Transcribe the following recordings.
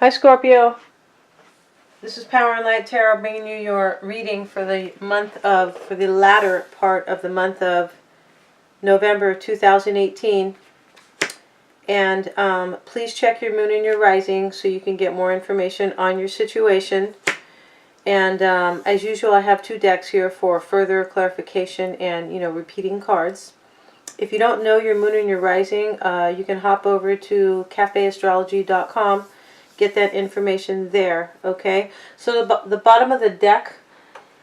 Hi Scorpio, this is Power and Light Tarot bringing you your reading for the latter part of the month of November 2018. And please check your moon and your rising so you can get more information on your situation. And as usual, I have two decks here for further clarification and, repeating cards. If you don't know your moon and your rising, you can hop over to cafeastrology.com. Get that information there, okay? So the bottom of the deck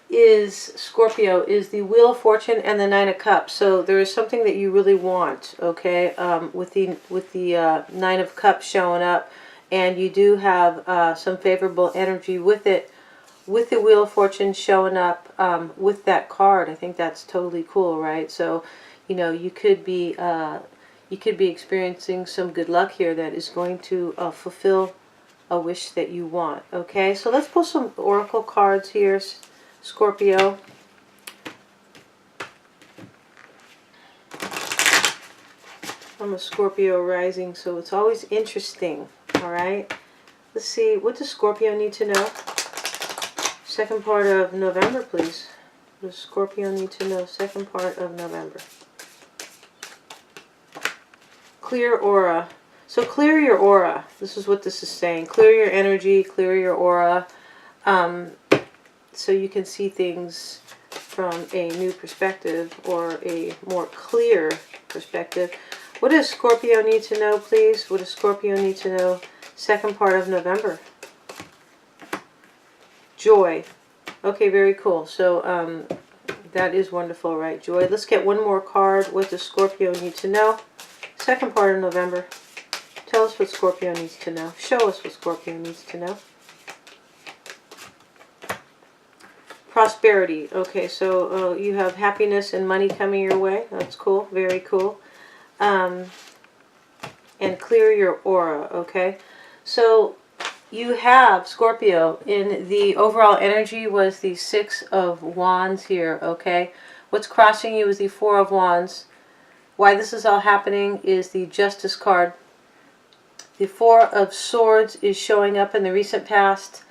is Scorpio, is the Wheel of Fortune and the Nine of Cups. So there is something that you really want, okay? With the Nine of Cups showing up, and you do have some favorable energy with it. With the Wheel of Fortune showing up with that card, I think that's totally cool, right? So, you could be experiencing some good luck here that is going to fulfill a wish that you want. Okay, so let's pull some oracle cards here, Scorpio. I'm a Scorpio rising, so it's always interesting. All right, let's see, what does Scorpio need to know? Second part of November, please. What does Scorpio need to know? Second part of November. Clear aura. So clear your aura. This is what this is saying. Clear your energy, clear your aura, so you can see things from a new perspective or a more clear perspective. What does Scorpio need to know, please? What does Scorpio need to know? Second part of November. Joy. Okay, very cool. So that is wonderful, right? Joy. Let's get one more card. What does Scorpio need to know? Second part of November. Tell us what Scorpio needs to know. Show us what Scorpio needs to know. Prosperity. Okay, so you have happiness and money coming your way. That's cool. Very cool. And clear your aura. Okay, so you have Scorpio in the overall energy was the Six of Wands here. Okay, what's crossing you is the Four of Wands. Why this is all happening is the Justice card. The Four of Swords is showing up in the recent past.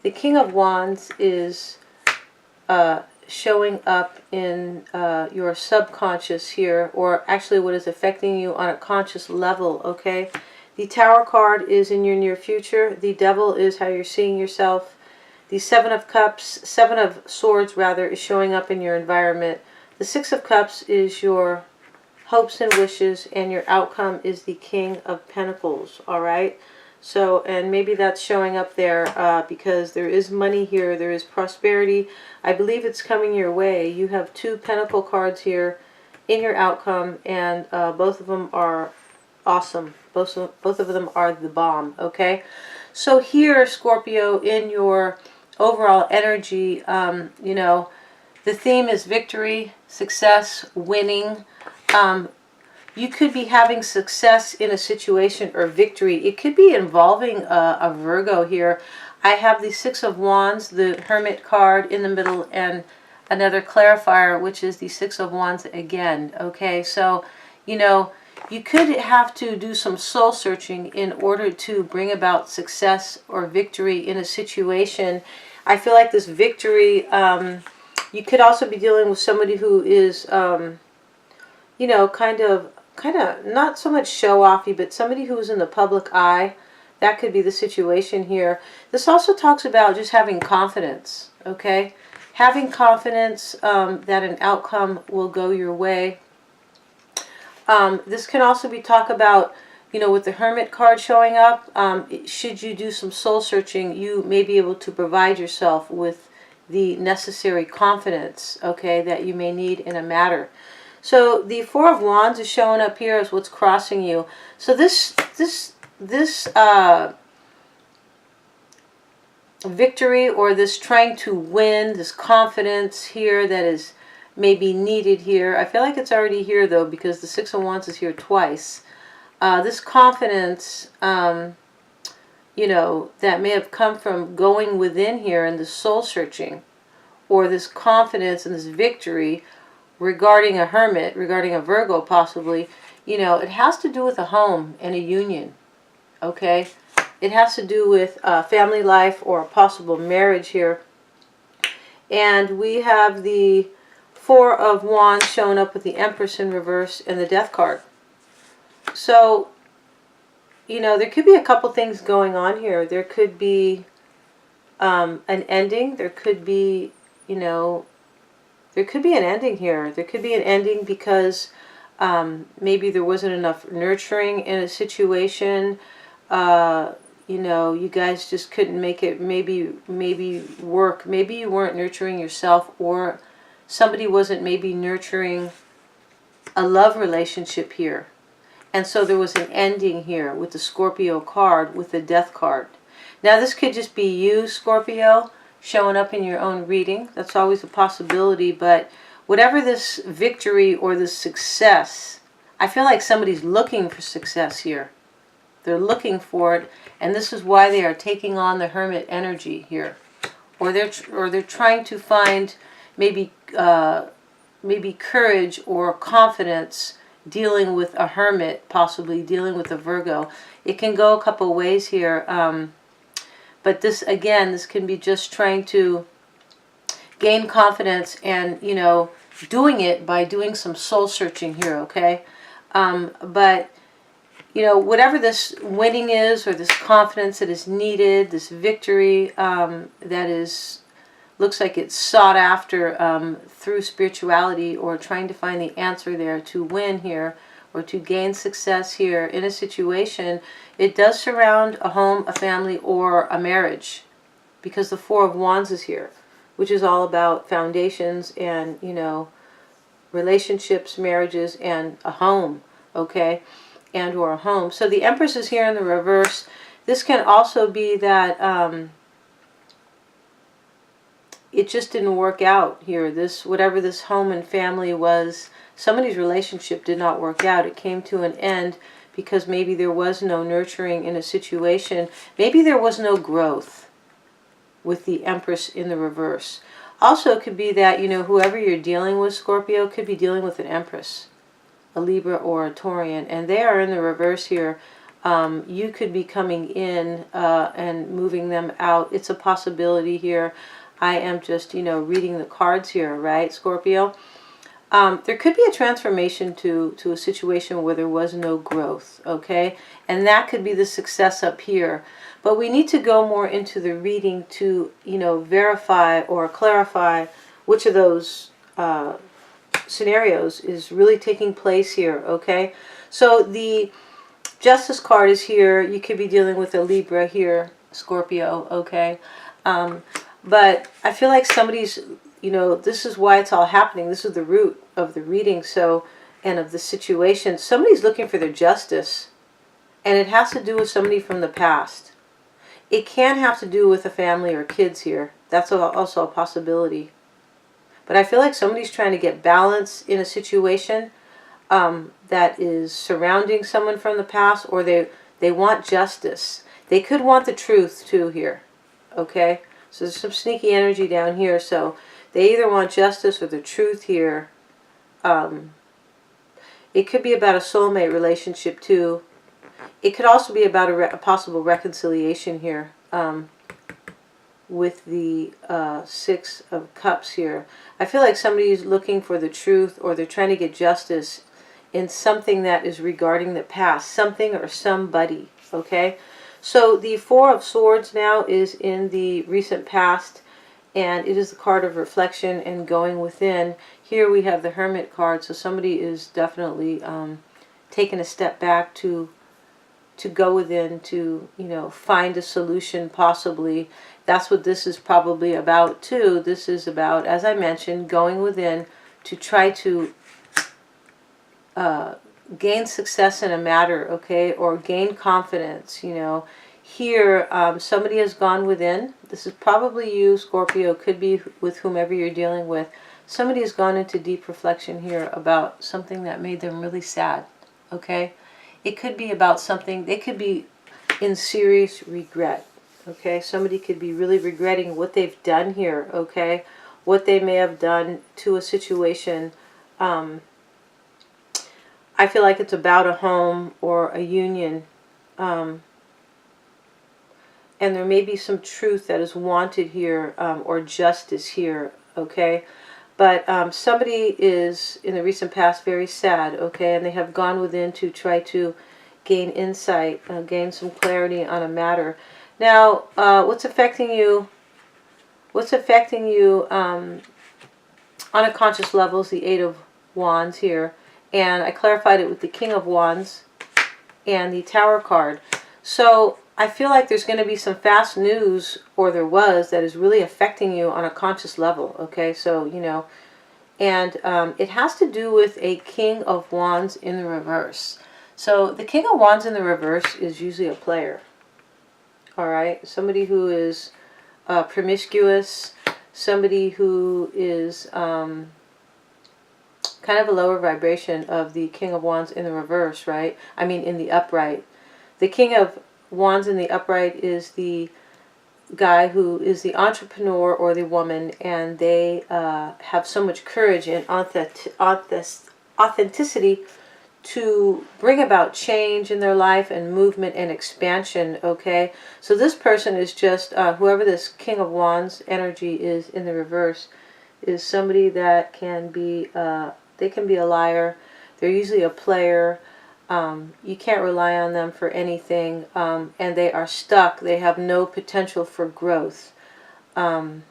The King of Wands is showing up in your subconscious here, or actually what is affecting you on a conscious level, okay? The Tower card is in your near future. The Devil is how you're seeing yourself. The Seven of Swords rather, is showing up in your environment. The Six of Cups is your hopes and wishes, and your outcome is the King of Pentacles. All right, so, and maybe that's showing up there because there is money here, there is prosperity. I believe it's coming your way. You have two Pentacle cards here in your outcome, and both of them are awesome. Both of them are the bomb. Okay, so here, Scorpio, in your overall energy, the theme is victory, success, winning. You could be having success in a situation or victory. It could be involving a Virgo here. I have the Six of Wands, the Hermit card in the middle, and another clarifier, which is the Six of Wands again. Okay, so, you could have to do some soul searching in order to bring about success or victory in a situation. I feel like this victory, you could also be dealing with somebody who is kind of not so much show-offy, but somebody who's in the public eye. That could be the situation here. This also talks about just having confidence, okay? Having confidence that an outcome will go your way. This can also be talk about, with the Hermit card showing up, should you do some soul searching, you may be able to provide yourself with the necessary confidence, okay, that you may need in a matter. So the Four of Wands is showing up here as what's crossing you. So this victory, or this trying to win, this confidence here that is maybe needed here. I feel like it's already here though, because the Six of Wands is here twice. This confidence, that may have come from going within here and the soul searching, or this confidence and this victory regarding a Hermit, regarding a Virgo possibly, it has to do with a home and a union, okay? It has to do with family life or a possible marriage here. And we have the Four of Wands showing up with the Empress in reverse and the Death card. So, you know, there could be a couple things going on here. There could be an ending. There could be, you know, there could be an ending here. There could be an ending because maybe there wasn't enough nurturing in a situation. You know, you guys just couldn't make it maybe work. Maybe you weren't nurturing yourself, or somebody wasn't maybe nurturing a love relationship here. And so there was an ending here with the Scorpio card, with the Death card. Now this could just be you, Scorpio, showing up in your own reading. That's always a possibility. But whatever this victory or this success, I feel like somebody's looking for success here. They're looking for it, and this is why they are taking on the Hermit energy here. Or they're trying to find maybe courage or confidence dealing with a Hermit, possibly dealing with a Virgo. It can go a couple ways here. But this, again, this can be just trying to gain confidence and, you know, doing it by doing some soul searching here, okay? But, you know, whatever this winning is, or this confidence that is needed, this victory that is, looks like it's sought after through spirituality, or trying to find the answer there to win here, or to gain success here in a situation, it does surround a home, a family, or a marriage, because the Four of Wands is here, which is all about foundations and, you know, relationships, marriages, and a home, okay, and or a home. So the Empress is here in the reverse. This can also be that it just didn't work out here. This, whatever this home and family was, somebody's relationship did not work out. It came to an end because maybe there was no nurturing in a situation. Maybe there was no growth with the Empress in the reverse. Also, it could be that, you know, whoever you're dealing with, Scorpio, could be dealing with an Empress, a Libra or a Taurian, and they are in the reverse here. You could be coming in and moving them out. It's a possibility here. I am just, you know, reading the cards here, right, Scorpio? There could be a transformation to a situation where there was no growth, okay? And that could be the success up here. But we need to go more into the reading to, you know, verify or clarify which of those scenarios is really taking place here, okay? So the Justice card is here. You could be dealing with a Libra here, Scorpio, okay? But I feel like somebody's, you know, this is why it's all happening. This is the root of the reading, so, and of the situation. Somebody's looking for their justice, and it has to do with somebody from the past. It can have to do with a family or kids here. That's also a possibility. But I feel like somebody's trying to get balance in a situation that is surrounding someone from the past, or they want justice. They could want the truth too here, okay? So there's some sneaky energy down here. So they either want justice or the truth here. It could be about a soulmate relationship too. It could also be about a possible reconciliation here with the Six of Cups here. I feel like somebody's looking for the truth, or they're trying to get justice in something that is regarding the past, something or somebody, okay? So the Four of Swords now is in the recent past, and it is the card of reflection and going within. Here we have the Hermit card, so somebody is definitely taking a step back to go within, to, you know, find a solution possibly. That's what this is probably about too. This is about, as I mentioned, going within to try to gain success in a matter, okay, or gain confidence, you know. Here, somebody has gone within. This is probably you, Scorpio. Could be with whomever you're dealing with. Somebody has gone into deep reflection here about something that made them really sad, okay? It could be about something, they could be in serious regret, okay? Somebody could be really regretting what they've done here, okay? What they may have done to a situation. I feel like it's about a home or a union. and there may be some truth that is wanted here, or justice here, okay? But somebody is, in the recent past, very sad, okay? And they have gone within to try to gain insight, gain some clarity on a matter. Now, what's affecting you on a conscious level is the Eight of Wands here. And I clarified it with the King of Wands and the Tower card. So I feel like there's going to be some fast news, or there was, that is really affecting you on a conscious level, okay? So, you know, and it has to do with a King of Wands in the reverse. So the King of Wands in the reverse is usually a player, all right? Somebody who is promiscuous, somebody who is kind of a lower vibration of the King of Wands in the reverse, right? I mean, in the upright. The King of Wands in the upright is the guy who is the entrepreneur or the woman, and they have so much courage and authenticity to bring about change in their life and movement and expansion, okay? So this person is just, whoever this King of Wands energy is in the reverse, is somebody that can be, they can be a liar. They're usually a player. You can't rely on them for anything, and they are stuck. They have no potential for growth, you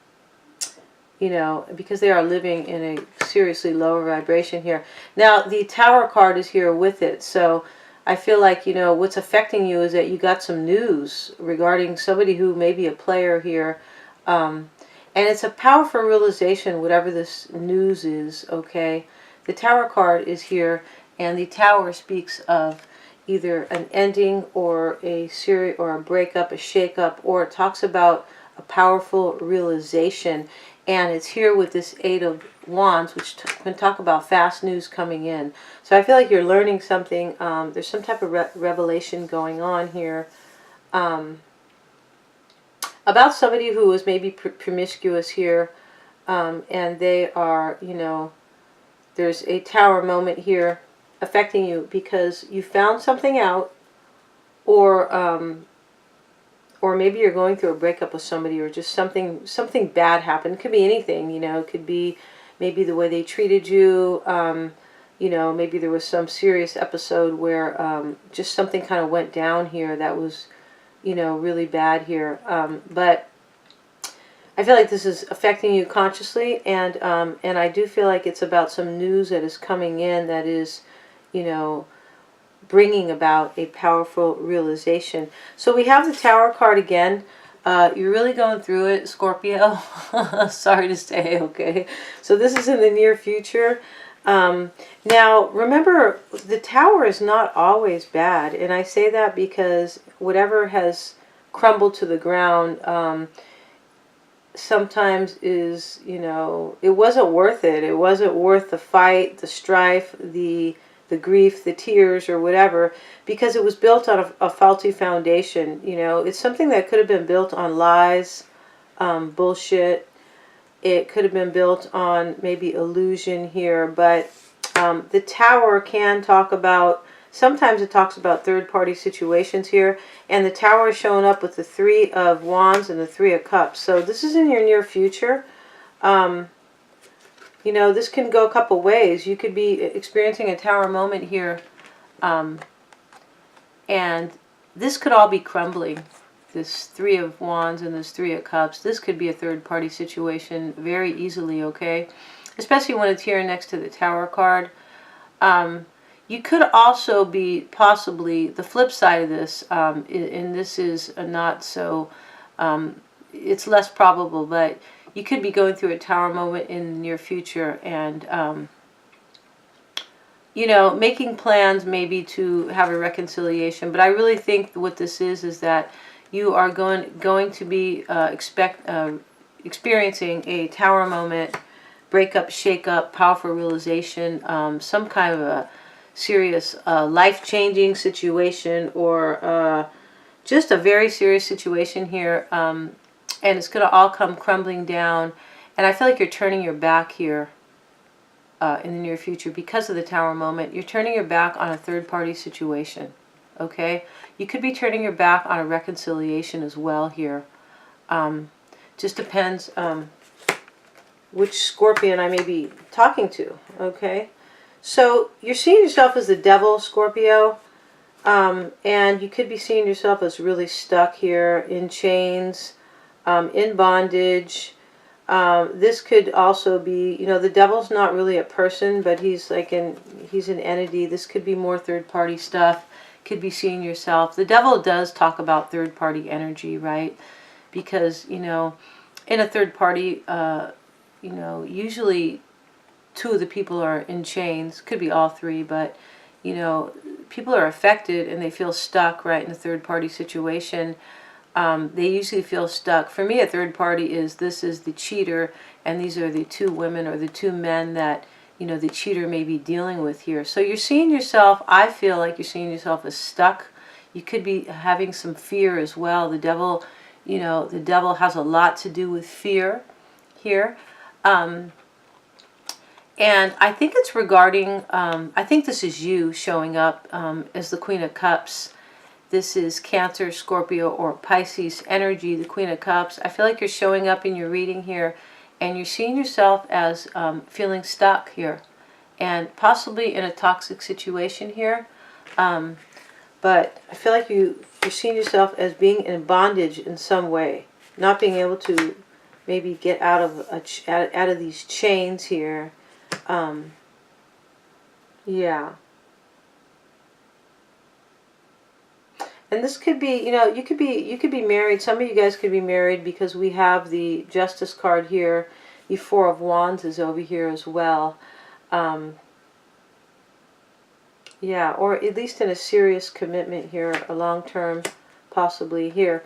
know, because they are living in a seriously lower vibration here. Now, the Tower card is here with it, so I feel like, you know, what's affecting you is that you got some news regarding somebody who may be a player here, and it's a powerful realization, whatever this news is, okay? The Tower card is here, and the Tower speaks of either an ending or a series or a breakup, a shakeup, or it talks about a powerful realization. And it's here with this Eight of Wands, which can talk about fast news coming in. So I feel like you're learning something. There's some type of revelation going on here about somebody who was maybe promiscuous here, and they are, you know, there's a Tower moment here affecting you because you found something out, or maybe you're going through a breakup with somebody, or just something bad happened. It could be anything, you know. It could be maybe the way they treated you. You know, maybe there was some serious episode where just something kind of went down here that was, you know, really bad here. But I feel like this is affecting you consciously, and I do feel like it's about some news that is coming in that is, you know, bringing about a powerful realization. So we have the Tower card again. You're really going through it, Scorpio. Sorry to say, okay? So this is in the near future. Now, remember, the Tower is not always bad. And I say that because whatever has crumbled to the ground sometimes is, you know, it wasn't worth it. It wasn't worth the fight, the strife, the grief, the tears, or whatever, because it was built on a faulty foundation. You know, it's something that could have been built on lies, bullshit. It could have been built on maybe illusion here, but the Tower can talk about, sometimes it talks about third-party situations here, and the Tower is showing up with the Three of Wands and the Three of Cups. So this is in your near future. You know, this can go a couple ways. You could be experiencing a Tower moment here, and this could all be crumbling. This Three of Wands and this Three of Cups. This could be a third-party situation very easily, okay? Especially when it's here next to the Tower card. You could also be possibly, the flip side of this, and this is not so, it's less probable, but you could be going through a Tower moment in the near future and, you know, making plans maybe to have a reconciliation. But I really think what this is that you are going to be experiencing a Tower moment, breakup, shake-up, powerful realization, some kind of a serious life-changing situation, or just a very serious situation here. And it's going to all come crumbling down. And I feel like you're turning your back here in the near future because of the Tower moment. You're turning your back on a third-party situation, okay? You could be turning your back on a reconciliation as well here. Just depends which Scorpion I may be talking to, okay? So you're seeing yourself as the devil, Scorpio, and you could be seeing yourself as really stuck here in chains, in bondage. This could also be, you know, the devil's not really a person, but he's an entity. This could be more third-party stuff. Could be seeing yourself. The devil does talk about third-party energy, right? Because, you know, in a third party, you know, usually two of the people are in chains. Could be all three, but, you know, people are affected and they feel stuck, right, in a third party situation. They usually feel stuck. For me, a third party is, this is the cheater, and these are the two women or the two men that, you know, the cheater may be dealing with here. So you're seeing yourself, I feel like you're seeing yourself as stuck. You could be having some fear as well. The devil, you know, the devil has a lot to do with fear here. And I think it's regarding, I think this is you showing up as the Queen of Cups. This is Cancer, Scorpio, or Pisces energy, the Queen of Cups. I feel like you're showing up in your reading here, and you're seeing yourself as feeling stuck here, and possibly in a toxic situation here. But I feel like you're seeing yourself as being in bondage in some way, not being able to maybe get out of these chains here. Yeah. And this could be, you know, you could be married. Some of you guys could be married because we have the Justice card here. The Four of Wands is over here as well. Yeah, or at least in a serious commitment here, a long-term, possibly here.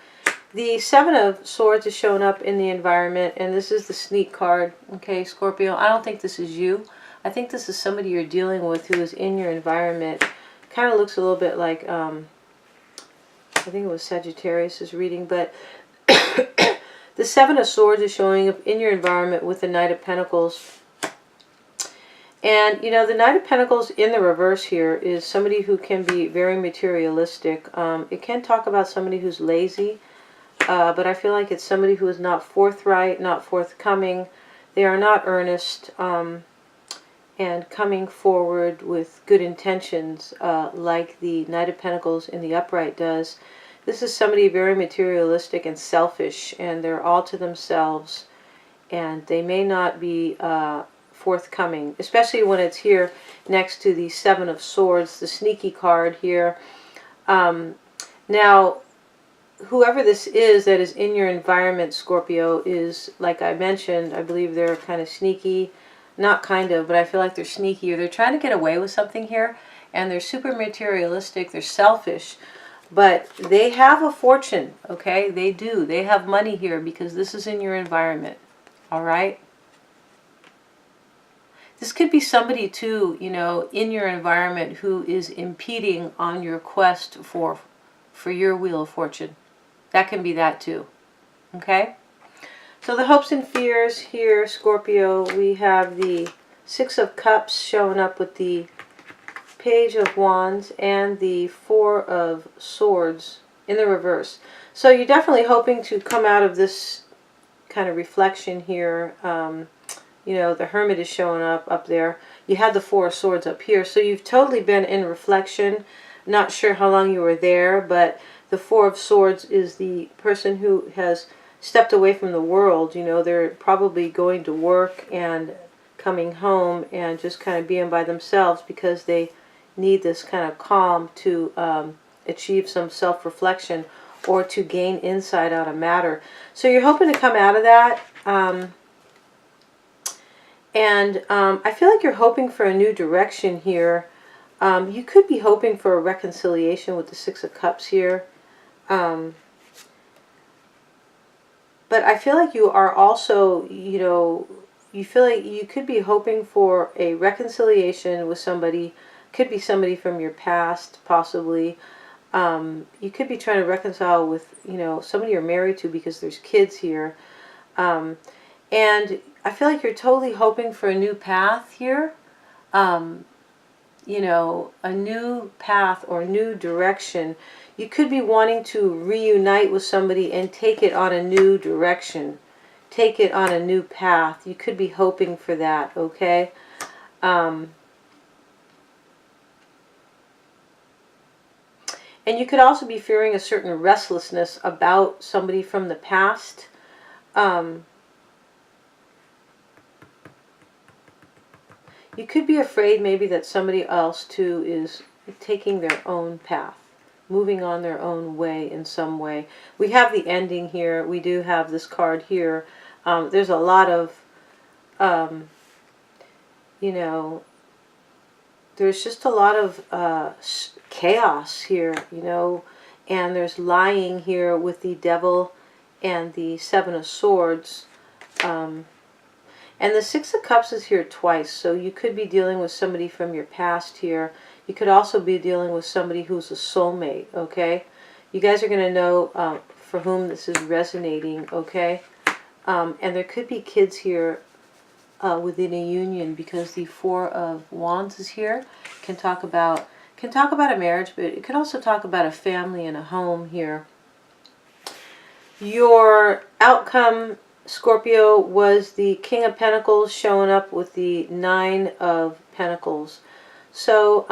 The Seven of Swords is showing up in the environment, and this is the sneak card, okay, Scorpio. I don't think this is you. I think this is somebody you're dealing with who is in your environment. Kind of looks a little bit like, I think it was Sagittarius' reading, but the Seven of Swords is showing up in your environment with the Knight of Pentacles. And, you know, the Knight of Pentacles in the reverse here is somebody who can be very materialistic. It can talk about somebody who's lazy, but I feel like it's somebody who is not forthright, not forthcoming. They are not earnest and coming forward with good intentions like the Knight of Pentacles in the upright does. This is somebody very materialistic and selfish, and they're all to themselves, and they may not be forthcoming, especially when it's here next to the Seven of Swords, the sneaky card here. Now, whoever this is that is in your environment, Scorpio, is, like I mentioned, I believe they're kind of sneaky. Not kind of, but I feel like they're sneaky, or they're trying to get away with something here, and they're super materialistic, they're selfish, but they have a fortune, okay? They do. They have money here because this is in your environment, all right? This could be somebody, too, you know, in your environment who is impeding on your quest for your Wheel of Fortune. That can be that, too, okay? So the hopes and fears here, Scorpio, we have the Six of Cups showing up with the Page of Wands and the Four of Swords in the reverse. So you're definitely hoping to come out of this kind of reflection here. You know, the Hermit is showing up there. You had the Four of Swords up here. So you've totally been in reflection. Not sure how long you were there, but the Four of Swords is the person who has stepped away from the world. You know, they're probably going to work and coming home and just kind of being by themselves because they need this kind of calm to achieve some self-reflection or to gain insight out of matter. So you're hoping to come out of that. I feel like you're hoping for a new direction here. You could be hoping for a reconciliation with the Six of Cups here. But I feel like you are also, you know, you feel like you could be hoping for a reconciliation with somebody. Could be somebody from your past, possibly. You could be trying to reconcile with, you know, somebody you're married to because there's kids here. And I feel like you're totally hoping for a new path here. you know, a new path or new direction. You could be wanting to reunite with somebody and take it on a new direction. Take it on a new path. You could be hoping for that, okay? And you could also be fearing a certain restlessness about somebody from the past. You could be afraid maybe that somebody else too is taking their own path, moving on their own way in some way. We have the ending here. We do have this card here. There's a lot of, you know, there's just a lot of chaos here, you know, and there's lying here with the Devil and the Seven of Swords. And the Six of Cups is here twice, so you could be dealing with somebody from your past here. You could also be dealing with somebody who's a soulmate, okay? You guys are going to know for whom this is resonating, okay? And there could be kids here within a union, because the Four of Wands is here. Can talk about a marriage, but it could also talk about a family and a home here. Your outcome, Scorpio, was the King of Pentacles showing up with the Nine of Pentacles. So,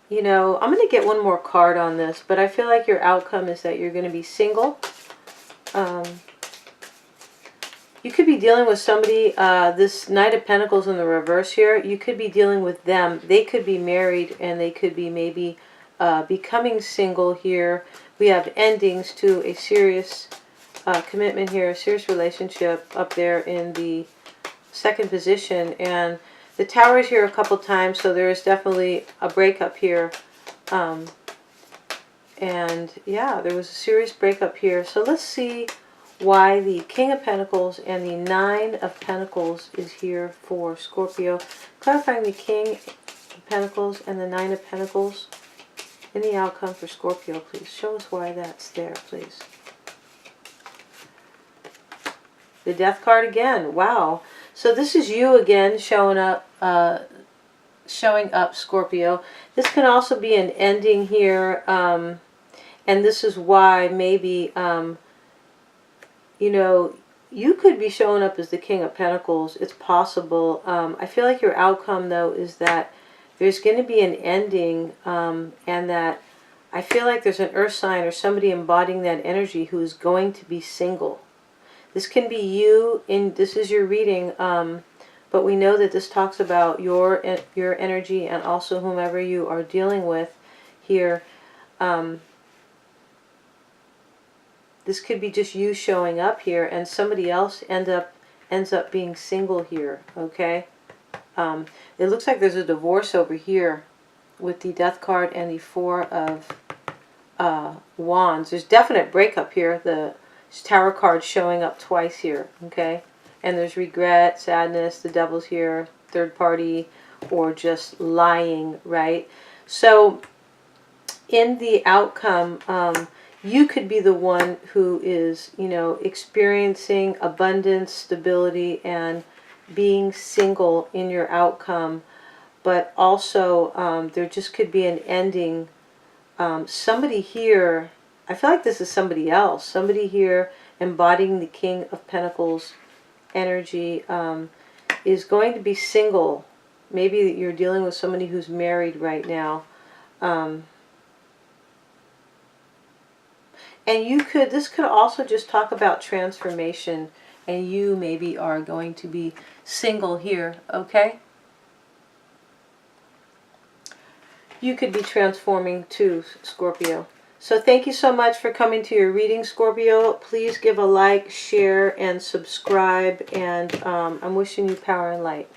you know, I'm going to get one more card on this, but I feel like your outcome is that you're going to be single. You could be dealing with somebody, this Knight of Pentacles in the reverse here, you could be dealing with them. They could be married and they could be maybe becoming single here. We have endings to a serious commitment here, a serious relationship up there in the second position. And the Tower is here a couple times, so there is definitely a breakup here. And yeah, there was a serious breakup here. So let's see why the King of Pentacles and the Nine of Pentacles is here for Scorpio. Clarifying the King of Pentacles and the Nine of Pentacles in the outcome for Scorpio, please. Show us why that's there, please. The Death card again. Wow. So this is you again showing up, Scorpio. This can also be an ending here, and this is why maybe, you know, you could be showing up as the King of Pentacles. It's possible. I feel like your outcome, though, is that there's going to be an ending, and that I feel like there's an earth sign or somebody embodying that energy who is going to be single. This can be you, this is your reading, but we know that this talks about your energy and also whomever you are dealing with here. This could be just you showing up here, and somebody else ends up being single here, okay? It looks like there's a divorce over here with the Death card and the Four of Wands. There's definite breakup here. The Tower card showing up twice here, okay? And there's regret, sadness, the Devil's here, third party, or just lying, right? So in the outcome, you could be the one who is, you know, experiencing abundance, stability, and being single in your outcome. But also, there just could be an ending. Somebody here, I feel like this is somebody else. Somebody here embodying the King of Pentacles energy is going to be single. Maybe you're dealing with somebody who's married right now. And this could also just talk about transformation, and you maybe are going to be single here, okay? You could be transforming too, Scorpio. So thank you so much for coming to your reading, Scorpio. Please give a like, share, and subscribe. And I'm wishing you power and light.